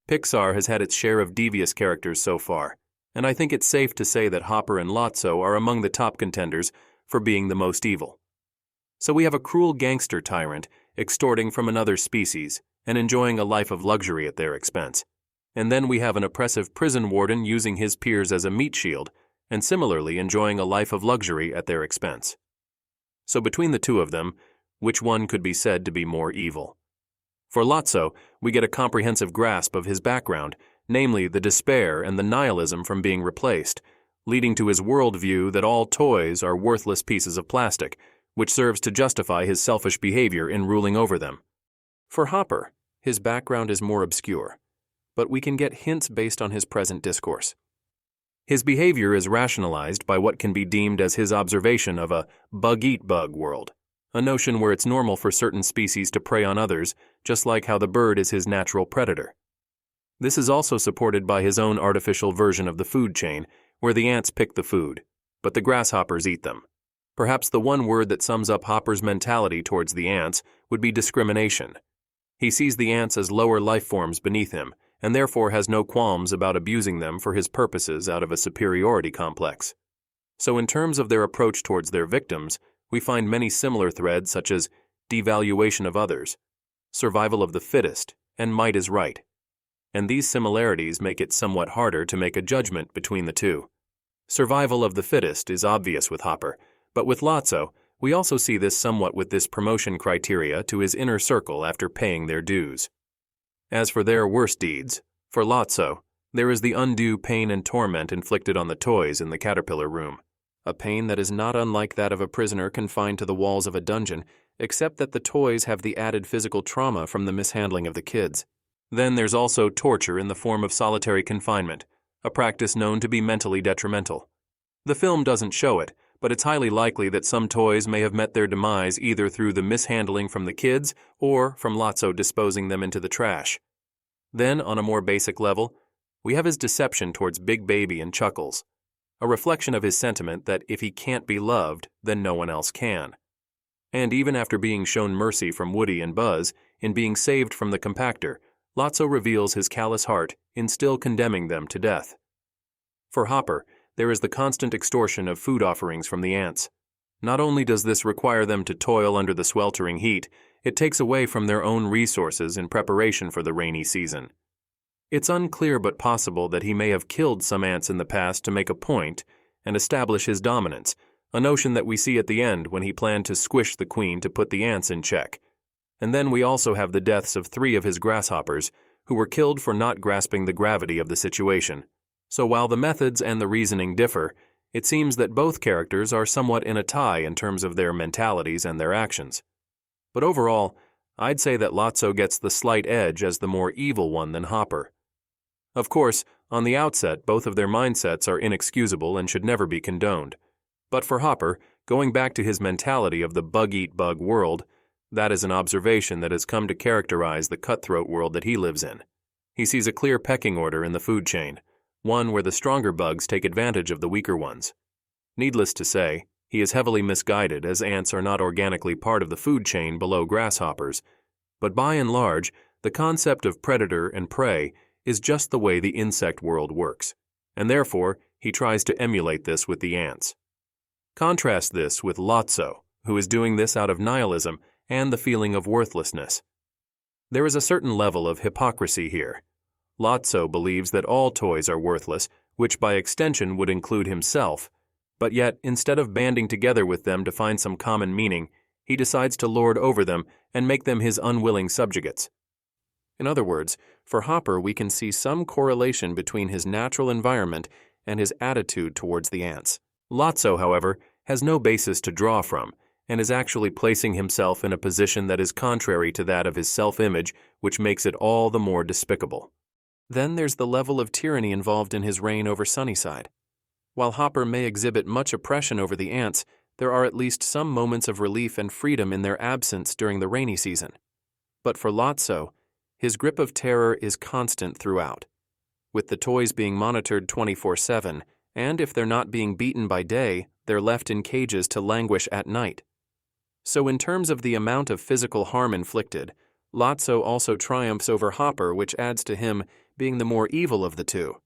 Pixar has had its share of devious characters so far, and I think it's safe to say that Hopper and Lotso are among the top contenders for being the most evil. So we have a cruel gangster tyrant extorting from another species and enjoying a life of luxury at their expense. And then we have an oppressive prison warden using his peers as a meat shield and similarly enjoying a life of luxury at their expense. So between the two of them, which one could be said to be more evil? For Lotso, we get a comprehensive grasp of his background, namely the despair and the nihilism from being replaced, leading to his worldview that all toys are worthless pieces of plastic, which serves to justify his selfish behavior in ruling over them. For Hopper, his background is more obscure, but we can get hints based on his present discourse. His behavior is rationalized by what can be deemed as his observation of a bug-eat-bug world, a notion where it's normal for certain species to prey on others, just like how the bird is his natural predator. This is also supported by his own artificial version of the food chain, where the ants pick the food, but the grasshoppers eat them. Perhaps the one word that sums up Hopper's mentality towards the ants would be discrimination. He sees the ants as lower life forms beneath him, and therefore has no qualms about abusing them for his purposes out of a superiority complex. So in terms of their approach towards their victims, we find many similar threads such as devaluation of others, survival of the fittest, and might is right. And these similarities make it somewhat harder to make a judgment between the two. Survival of the fittest is obvious with Hopper, but with Lotso, we also see this somewhat with this promotion criteria to his inner circle after paying their dues. As for their worst deeds, for Lotso, there is the undue pain and torment inflicted on the toys in the caterpillar room, a pain that is not unlike that of a prisoner confined to the walls of a dungeon, except that the toys have the added physical trauma from the mishandling of the kids. Then there's also torture in the form of solitary confinement, a practice known to be mentally detrimental. The film doesn't show it, but it's highly likely that some toys may have met their demise either through the mishandling from the kids or from Lotso disposing them into the trash. Then, on a more basic level, we have his deception towards Big Baby and Chuckles, a reflection of his sentiment that if he can't be loved, then no one else can. And even after being shown mercy from Woody and Buzz in being saved from the compactor, Lotso reveals his callous heart in still condemning them to death. For Hopper, there is the constant extortion of food offerings from the ants. Not only does this require them to toil under the sweltering heat, it takes away from their own resources in preparation for the rainy season. It's unclear but possible that he may have killed some ants in the past to make a point and establish his dominance, a notion that we see at the end when he planned to squish the queen to put the ants in check. And then we also have the deaths of 3 of his grasshoppers, who were killed for not grasping the gravity of the situation. So while the methods and the reasoning differ, it seems that both characters are somewhat in a tie in terms of their mentalities and their actions. But overall, I'd say that Lotso gets the slight edge as the more evil one than Hopper. Of course, on the outset, both of their mindsets are inexcusable and should never be condoned. But for Hopper, going back to his mentality of the bug-eat-bug world, that is an observation that has come to characterize the cutthroat world that he lives in. He sees a clear pecking order in the food chain, one where the stronger bugs take advantage of the weaker ones. Needless to say, he is heavily misguided as ants are not organically part of the food chain below grasshoppers, but by and large, the concept of predator and prey is just the way the insect world works, and therefore he tries to emulate this with the ants. Contrast this with Lotso, who is doing this out of nihilism and the feeling of worthlessness. There is a certain level of hypocrisy here. Lotso believes that all toys are worthless, which by extension would include himself, but yet instead of banding together with them to find some common meaning, he decides to lord over them and make them his unwilling subjugates. In other words, for Hopper we can see some correlation between his natural environment and his attitude towards the ants. Lotso, however, has no basis to draw from, and is actually placing himself in a position that is contrary to that of his self-image, which makes it all the more despicable. Then there's the level of tyranny involved in his reign over Sunnyside. While Hopper may exhibit much oppression over the ants, there are at least some moments of relief and freedom in their absence during the rainy season. But for Lotso, his grip of terror is constant throughout, with the toys being monitored 24/7, and if they're not being beaten by day, they're left in cages to languish at night. So in terms of the amount of physical harm inflicted, Lotso also triumphs over Hopper, which adds to him being the more evil of the two.